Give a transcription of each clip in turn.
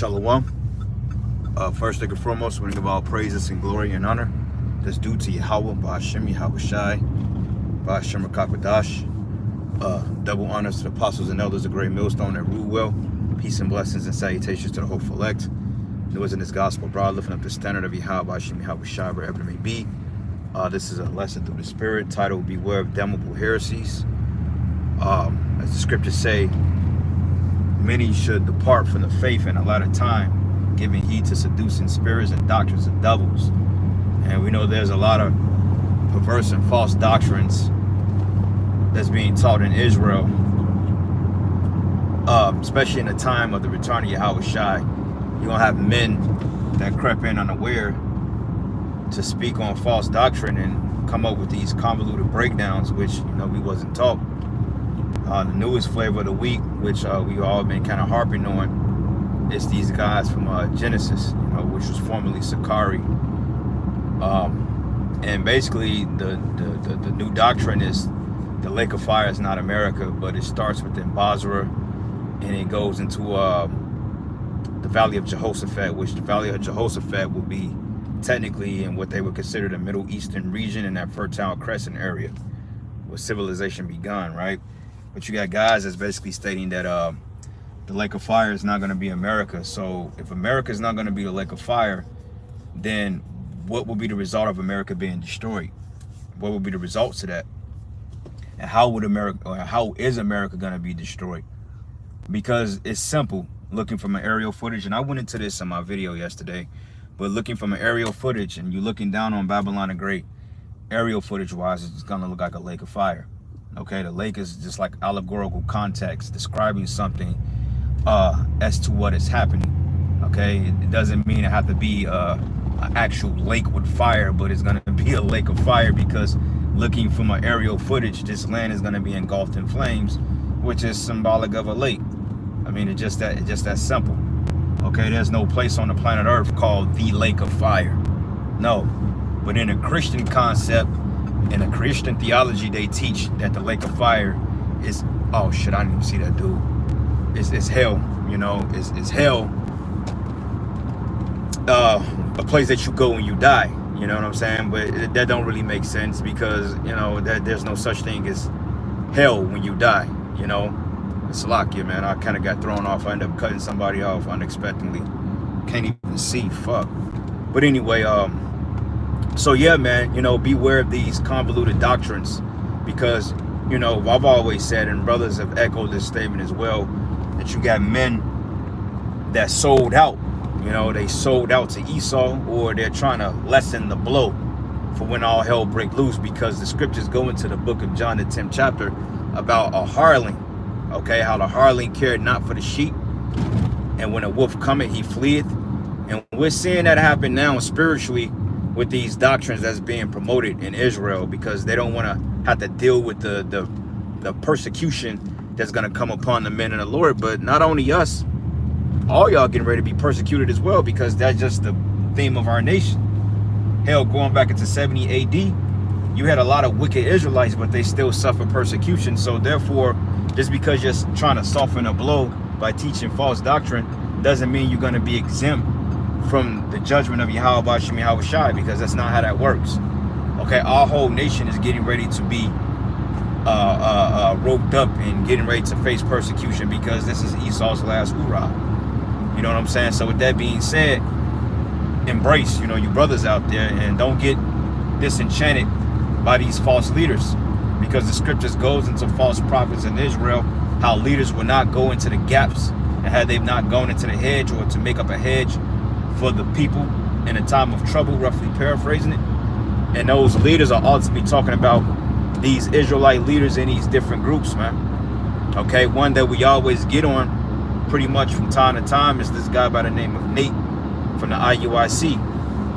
Shalom. First and foremost, we give all praises and glory and honor that's due to Yahweh, Ba'ashem, Yahweh Shai, Ba'ashem Rakakadash. Double honors to the apostles and elders, the great millstone that rule well. Peace and blessings and salutations to the hopeful elect. Those in this gospel broad, lifting up the standard of Yahweh, Ba'ashem, Yahweh Shai, wherever it may be. This is a lesson through the Spirit. Title will Beware of Damnable Heresies. As the scriptures say, many should depart from the faith in a lot of time, giving heed to seducing spirits and doctrines of devils. And we know there's a lot of perverse and false doctrines that's being taught in Israel, especially in the time of the return of Yahweh Shai. You're going to have men that crept in unaware to speak on false doctrine and come up with these convoluted breakdowns, which, we wasn't taught. The newest flavor of the week, which we all been kind of harping on, is these guys from Genesis, which was formerly Sakari. And basically, the new doctrine is the lake of fire is not America, but it starts within Basra, and it goes into the Valley of Jehoshaphat, which the Valley of Jehoshaphat will be technically in what they would consider the Middle Eastern region in that Fertile Crescent area, where civilization begun, right? But you got guys that's basically stating that the lake of fire is not going to be America. So if America is not going to be the lake of fire, then what will be the result of America being destroyed? What will be the results of that? And how is America going to be destroyed? Because it's simple. Looking from an aerial footage, and I went into this in my video yesterday, but looking from an aerial footage, and you're looking down on Babylon the Great, aerial footage wise, it's going to look like a lake of fire. Okay, the lake is just like allegorical context describing something as to what is happening. Okay, it doesn't mean it have to be an actual lake with fire, but it's going to be a lake of fire because looking from an aerial footage, this land is going to be engulfed in flames, which is symbolic of a lake. I mean, it's just that simple. Okay, there's no place on the planet Earth called the lake of fire. No, but in a Christian concept, in a Christian theology, they teach that the lake of fire is, oh shit, I didn't even see that dude. It's hell, it's hell. A place that you go when you die, you know what I'm saying? But that don't really make sense because, that there's no such thing as hell when you die, It's like, man, I kind of got thrown off. I ended up cutting somebody off unexpectedly. Can't even see, fuck. But anyway, so yeah, man, beware of these convoluted doctrines because, I've always said, and brothers have echoed this statement as well, that you got men that sold out. They sold out to Esau, or they're trying to lessen the blow for when all hell break loose, because the scriptures go into the book of John, the 10th chapter, about a hireling. Okay, how the hireling cared not for the sheep, and when a wolf cometh, he fleeth. And we're seeing that happen now spiritually with these doctrines that's being promoted in Israel, because they don't want to have to deal with the persecution that's going to come upon the men of the Lord. But not only us, all y'all getting ready to be persecuted as well, because that's just the theme of our nation. Hell, going back into 70 AD, you had a lot of wicked Israelites, but they still suffer persecution. So therefore, just because you're trying to soften a blow by teaching false doctrine doesn't mean you're going to be exempt from the judgment of Yahweh Ba'ashem Yahweh Shai, because that's not how that works. Okay, our whole nation is getting ready to be roped up and getting ready to face persecution, because this is Esau's last hoorah. You know what I'm saying? So with that being said, embrace, you brothers out there, and don't get disenchanted by these false leaders, because the scriptures goes into false prophets in Israel, how leaders will not go into the gaps, and had they've not gone into the hedge or to make up a hedge for the people in a time of trouble, roughly paraphrasing it. And those leaders are ultimately talking about these Israelite leaders in these different groups, man. Okay, one that we always get on pretty much from time to time is this guy by the name of Nate from the IUIC,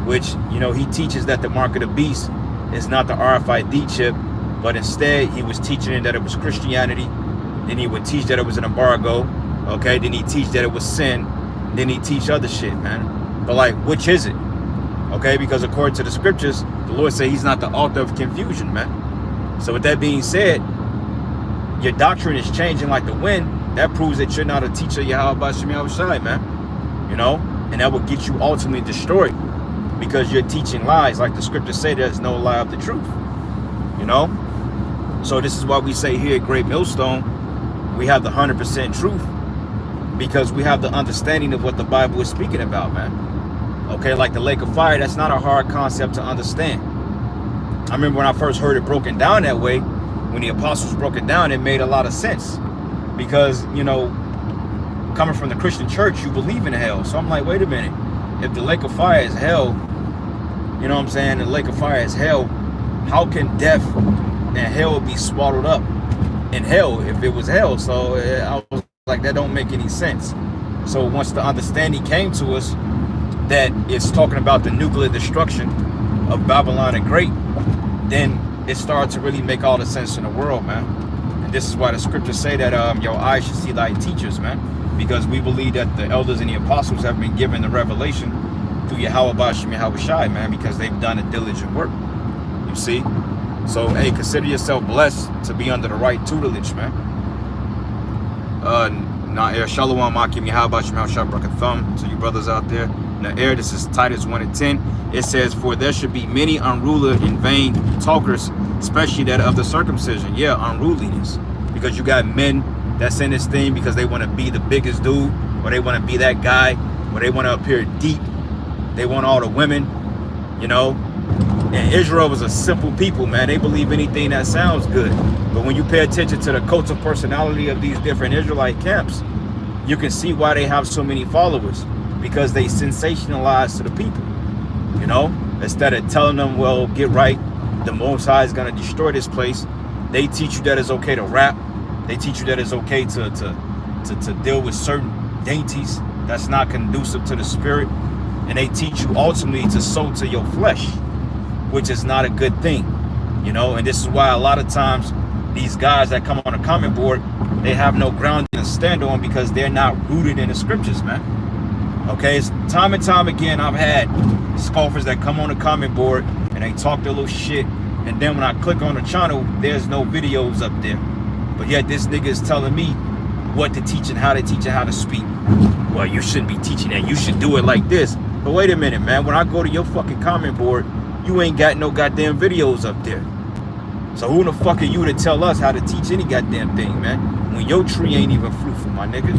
which, he teaches that the mark of the beast is not the RFID chip, but instead he was teaching that it was Christianity. Then he would teach that it was an embargo. Okay, then he teach that it was sin. Then he teach other shit, man. But like, which is it? Okay, because according to the scriptures, the Lord said he's not the author of confusion, man. So with that being said, your doctrine is changing like the wind. That proves that you're not a teacher of Yahweh Ba'ashem Yahweh Shai, man. You you know, and that will get you ultimately destroyed because you're teaching lies. Like the scriptures say, there's no lie of the truth, you know. So this is why we say here at Great Millstone, we have the 100% truth, because we have the understanding of what the Bible is speaking about, man. Okay, like the lake of fire, that's not a hard concept to understand. I remember when I first heard it broken down that way, when the apostles broke it down, it made a lot of sense. Because, you know, coming from the Christian church, you believe in hell. So I'm like, wait a minute. If the lake of fire is hell, you know what I'm saying? The lake of fire is hell. How can death and hell be swallowed up in hell if it was hell? So I was like, that don't make any sense. So once the understanding came to us that it's talking about the nuclear destruction of Babylon the Great, then it started to really make all the sense in the world, man. And this is why the scriptures say that your eyes should see thy teachers, man. Because we believe that the elders and the apostles have been given the revelation through Yahweh Bashim Yahweh Shai, man, because they've done a diligent work. You see? So, hey, consider yourself blessed to be under the right tutelage, man. Shalom, Akim Yahweh Bashim Yahweh Shai Brakathum to you brothers out there. Now, this is Titus 1:10. It says, for there should be many unruly and vain talkers, especially that of the circumcision. Yeah, unruliness. Because you got men that's in this thing because they want to be the biggest dude, or they want to be that guy, or they want to appear deep. They want all the women, you know. And Israel was a simple people, man. They believe anything that sounds good. But when you pay attention to the cult of personality of these different Israelite camps, you can see why they have so many followers. Because they sensationalize to the people, you know. Instead of telling them, well, get right, the Most High is going to destroy this place, they teach you that it's okay to rap. They teach you that it's okay to deal with certain dainties that's not conducive to the spirit. And they teach you ultimately to sow to your flesh, which is not a good thing, you know. And this is why a lot of times these guys that come on a comment board, they have no ground to stand on because they're not rooted in the scriptures, man. Okay, it's time and time again I've had scoffers that come on the comment board and they talk their little shit, and then when I click on the channel, there's no videos up there. But yet this nigga is telling me what to teach and how to teach and how to speak. Well, you shouldn't be teaching that. You should do it like this. But wait a minute, man. When I go to your fucking comment board, you ain't got no goddamn videos up there. So who the fuck are you to tell us how to teach any goddamn thing, man? When your tree ain't even fruitful, my nigga.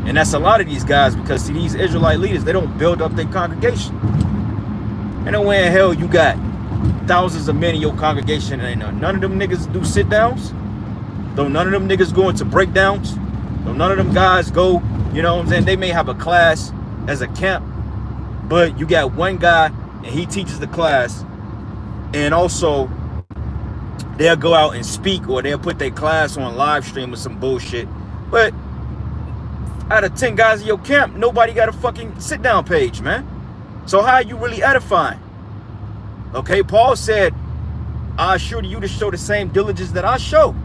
And that's a lot of these guys, because see, these Israelite leaders, they don't build up their congregation. And no way in hell you got thousands of men in your congregation and none of them niggas do sit downs. Though none of them niggas go into breakdowns. Though none of them guys go, you know what I'm saying? They may have a class as a camp, but you got one guy and he teaches the class, and also they'll go out and speak, or they'll put their class on live stream or some bullshit. But out of 10 guys in your camp, nobody got a fucking sit down page, man. So how are you really edifying? Okay, Paul said, I assure you to show the same diligence that I show,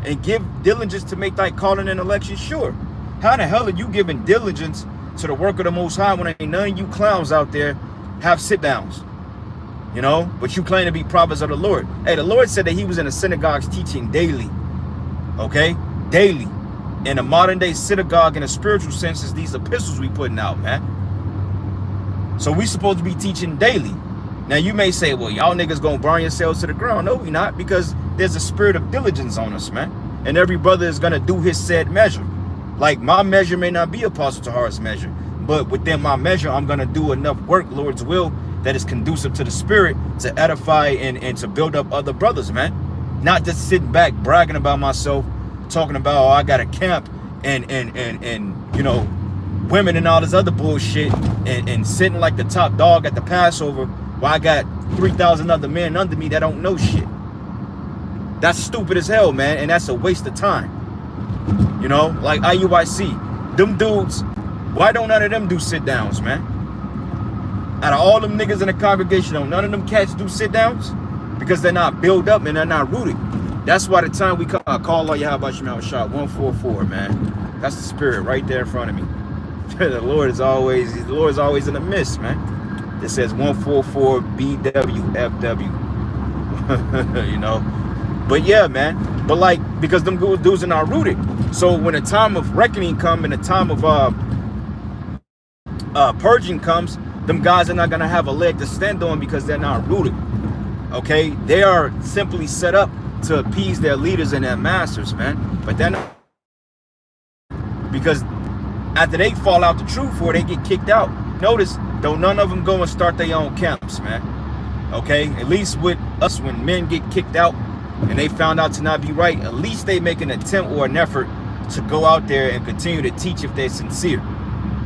and give diligence to make thy calling and election sure. How the hell are you giving diligence to the work of the Most High when ain't none of you clowns out there have sit downs? You know, but you claim to be prophets of the Lord. Hey, the Lord said that he was in the synagogues teaching daily. Okay, daily. In a modern day synagogue, in a spiritual sense, is these epistles we putting out, man. So we supposed to be teaching daily. Now you may say, well, y'all niggas gonna burn yourselves to the ground. No, we not, because there's a spirit of diligence on us, man. And every brother is gonna do his said measure. Like my measure may not be Apostle Tahar's measure, but within my measure, I'm gonna do enough work, Lord's will, that is conducive to the spirit to edify and to build up other brothers, man. Not just sitting back bragging about myself, talking about, oh, I got a camp and you know, women and all this other bullshit, and sitting like the top dog at the Passover while I got 3,000 other men under me that don't know shit. That's stupid as hell, man, and that's a waste of time. You know, like IUIC, them dudes, why don't none of them do sit downs, man? Out of all them niggas in the congregation, don't none of them cats do sit downs? Because they're not built up and they're not rooted. That's why the time we call Allah Yahweh Shemel Shah 144, man. That's the spirit right there in front of me. The Lord is always in the midst, man. It says 144 BWFW. You know. But yeah, man. But like, because them dudes are not rooted. So when the time of reckoning come and the time of purging comes, them guys are not going to have a leg to stand on because they're not rooted. Okay, they are simply set up to appease their leaders and their masters, man. But they're not, because after they fall out the truth or they get kicked out, notice, don't none of them go and start their own camps, man. Okay, at least with us, when men get kicked out and they found out to not be right, at least they make an attempt or an effort to go out there and continue to teach if they're sincere.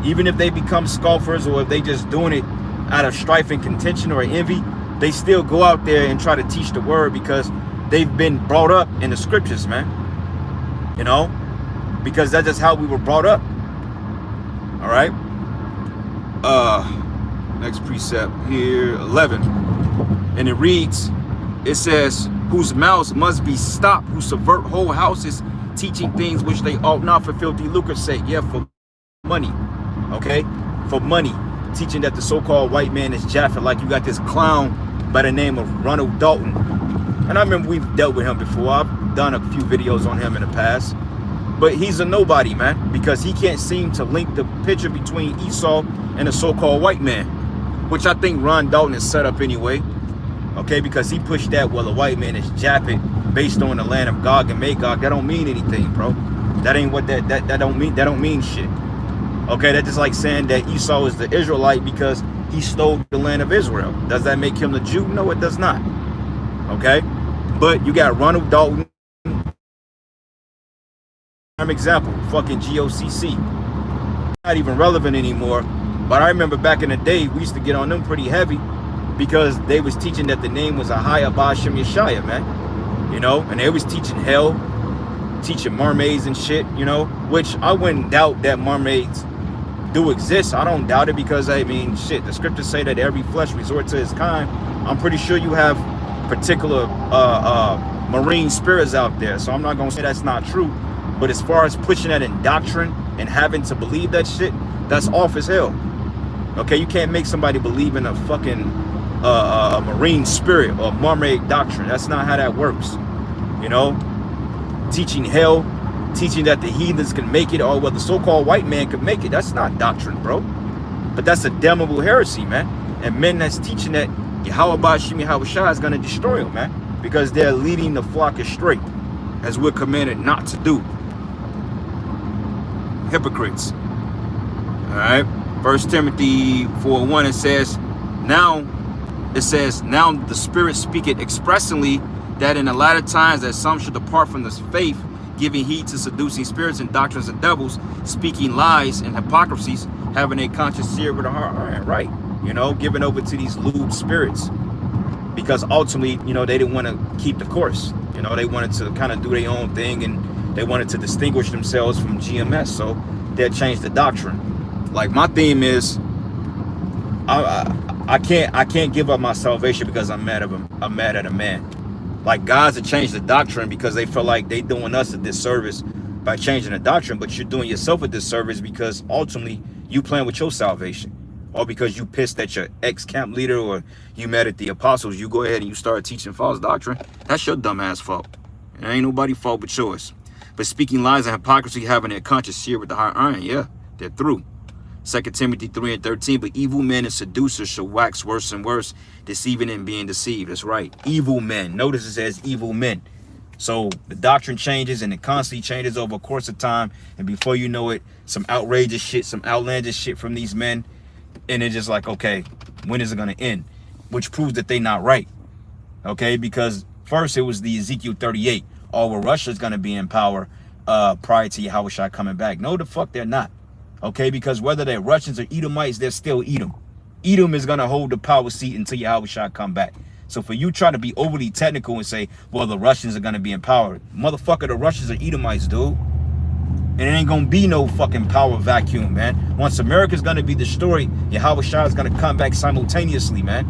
Even if they become scoffers or if they just doing it out of strife and contention or envy, they still go out there and try to teach the word because they've been brought up in the scriptures, man. You know, because that's just how we were brought up. All right. Next precept here, 11. And it reads, it says, whose mouths must be stopped, who subvert whole houses, teaching things which they ought not for filthy lucre's sake. Yeah, for money. Okay, for money. Teaching that the so-called white man is Jaffa, like you got this clown by the name of Ronald Dalton. And I remember we've dealt with him before. I've done a few videos on him in the past. But he's a nobody, man, because he can't seem to link the picture between Esau and the so-called white man, which I think Ron Dalton is set up anyway. Okay, because he pushed that, well, the white man is Japhet based on the land of Gog and Magog. That don't mean anything, bro. That ain't what that don't mean shit. Okay, that's just like saying that Esau is the Israelite because he stole the land of Israel. Does that make him the Jew? No, it does not. Okay, but you got Ronald Dalton. Prime example, fucking GOCC. Not even relevant anymore. But I remember back in the day, we used to get on them pretty heavy because they was teaching that the name was Ahia Bashem Yeshaya, man. You know, and they was teaching hell, teaching mermaids and shit, you know, which I wouldn't doubt that mermaids do exist. I don't doubt it because, I mean, shit, the scriptures say that every flesh resort to its kind. I'm pretty sure you have particular marine spirits out there. So I'm not going to say that's not true. But as far as pushing that in doctrine and having to believe that shit, that's off as hell. Okay, you can't make somebody believe in a fucking a marine spirit or mermaid doctrine. That's not how that works. You know, teaching hell, teaching that the heathens can make it, or well, the so-called white man could make it. That's not doctrine, bro. But that's a damnable heresy, man. And men that's teaching that Yahweh Bashim Yahweh Shah is going to destroy them, man, because they're leading the flock astray, as we're commanded not to do. Hypocrites. All right. 1 Timothy 4:1, it says, now the Spirit speaketh expressly that in the latter times that some should depart from this faith, giving heed to seducing spirits and doctrines of devils, speaking lies and hypocrisies, having a conscience seared with a heart iron. Right. You know, giving over to these lewd spirits, because ultimately, you know, they didn't want to keep the course. You know, they wanted to kind of do their own thing, and they wanted to distinguish themselves from GMS, so they'll change the doctrine. Like my theme is, I can't give up my salvation because I'm mad at a man. Like guys that change the doctrine because they feel like they doing us a disservice by changing the doctrine, but you're doing yourself a disservice because ultimately you playing with your salvation, or because you pissed at your ex-camp leader, or you mad at the apostles. You go ahead and you start teaching false doctrine. That's your dumb ass fault. It ain't nobody's fault but yours. But speaking lies and hypocrisy, having their conscience seared with the hot iron, yeah, they're through. 2 Timothy 3:13, but evil men and seducers shall wax worse and worse, deceiving and being deceived. That's right, evil men. Notice it says evil men. So the doctrine changes, and it constantly changes over a course of time, and before you know it, some outrageous shit, some outlandish shit from these men, and it's just like, okay, when is it going to end? Which proves that they not right. Okay, because first it was the Ezekiel 38. Oh, well, Russia's going to be in power prior to Yahushua coming back. No, the fuck they're not. Okay, because whether they're Russians or Edomites, they're still Edom. Edom is going to hold the power seat until Yahushua come back. So for you trying to be overly technical and say, well, the Russians are going to be in power. Motherfucker, the Russians are Edomites, dude. And it ain't going to be no fucking power vacuum, man. Once America's going to be destroyed, Yahushua is going to come back simultaneously, man.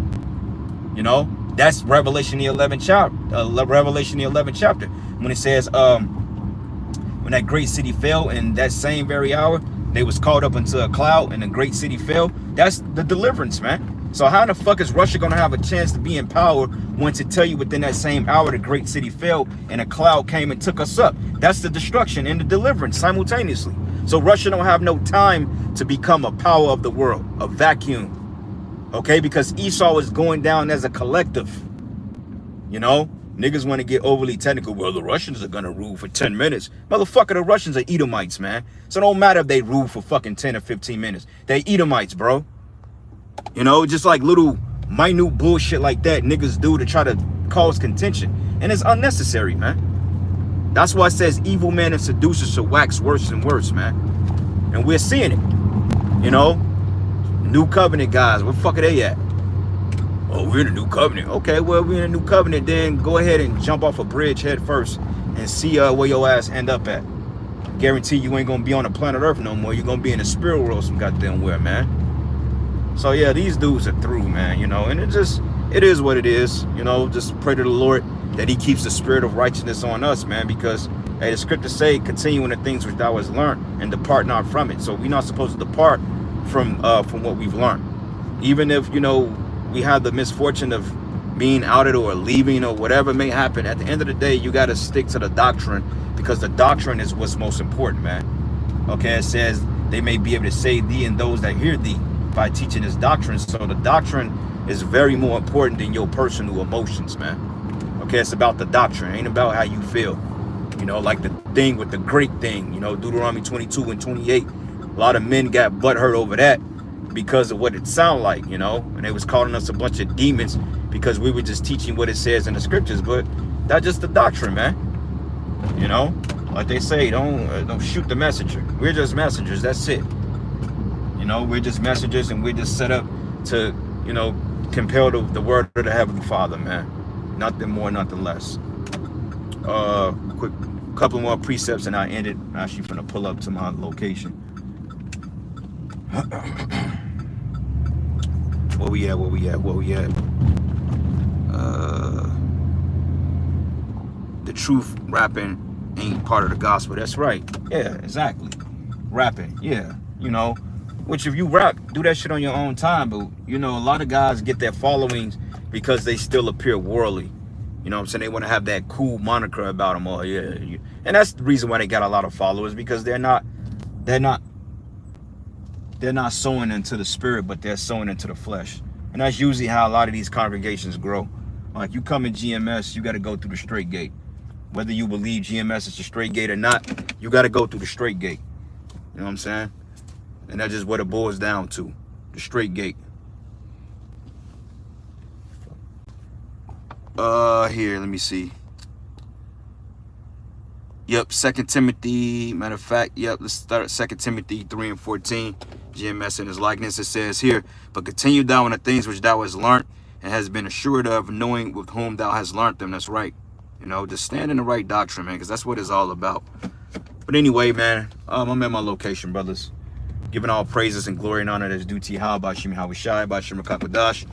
You know, that's Revelation the 11th chapter. When it says, when that great city fell, in that same very hour, they was caught up into a cloud and the great city fell. That's the deliverance, man. So how the fuck is Russia going to have a chance to be in power once it tell you within that same hour the great city fell and a cloud came and took us up? That's the destruction and the deliverance simultaneously. So Russia don't have no time to become a power of the world, a vacuum. Okay, because Esau is going down as a collective. You know, niggas want to get overly technical. Well, the Russians are gonna rule for 10 minutes. Motherfucker, the Russians are Edomites, man. So it don't matter if they rule for fucking 10 or 15 minutes. They Edomites, bro. You know, just like little minute bullshit like that niggas do to try to cause contention. And it's unnecessary, man. That's why it says evil men and seducers shall wax worse and worse, man. And we're seeing it. You know, New Covenant guys, where the fuck are they at? Oh, we're in a new covenant. Okay, well, we're in a new covenant, then go ahead and jump off a bridge head first and see where your ass end up at. Guarantee you ain't gonna be on the planet Earth no more. You're gonna be in the spirit world some goddamn where, man. So yeah, these dudes are through, man, you know, and it is what it is, you know. Just pray to the Lord that he keeps the spirit of righteousness on us, man, because hey, the scriptures say, continue in the things which thou hast learned and depart not from it. So we're not supposed to depart from what we've learned. Even if, you know, we have the misfortune of being outed or leaving or whatever may happen, at the end of the day, you got to stick to the doctrine, because the doctrine is what's most important, man. Okay, it says they may be able to save thee and those that hear thee by teaching this doctrine. So the doctrine is very more important than your personal emotions, man. Okay, it's about the doctrine. It ain't about how you feel. You know, like the thing with the great thing, you know, Deuteronomy 22 and 28. A lot of men got butthurt over that because of what it sounded like, you know, and they was calling us a bunch of demons because we were just teaching what it says in the scriptures. But that's just the doctrine, man. You know, like they say, don't shoot the messenger. We're just messengers. That's it. You know, we're just messengers, and we're just set up to, you know, compel the word of the Heavenly Father, man. Nothing more, nothing less. Quick couple more precepts and I ended. I'm actually gonna pull up to my location. Where we at? The truth rapping ain't part of the gospel. That's right. Yeah, exactly. Rapping, yeah. You know, which if you rap, do that shit on your own time. But, you know, a lot of guys get their followings because they still appear worldly. You know what I'm saying? They want to have that cool moniker about them. Oh, yeah. And that's the reason why they got a lot of followers, because they're not sowing into the spirit, but they're sowing into the flesh. And that's usually how a lot of these congregations grow. Like, you come in GMS, you got to go through the straight gate. Whether you believe GMS is the straight gate or not, you got to go through the straight gate. You know what I'm saying? And that's just what it boils down to. The straight gate. Here, let me see. Yep, 2 Timothy, matter of fact, yep, let's start at 2 Timothy 3 and 14. GMS in his likeness, it says here, but continue thou in the things which thou hast learnt and has been assured of, knowing with whom thou hast learnt them. That's right. You know, just stand in the right doctrine, man, because that's what it's all about. But anyway, man, I'm at my location, brothers. Giving all praises and glory and honor that's due to Yahweh, Bashim Hawashai, Bashim Rakakadash.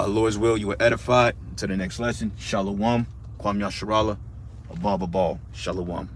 Lord's will, you were edified. To the next lesson. Shalom. Kwam Yasharala. Ababa Ball. Shalom.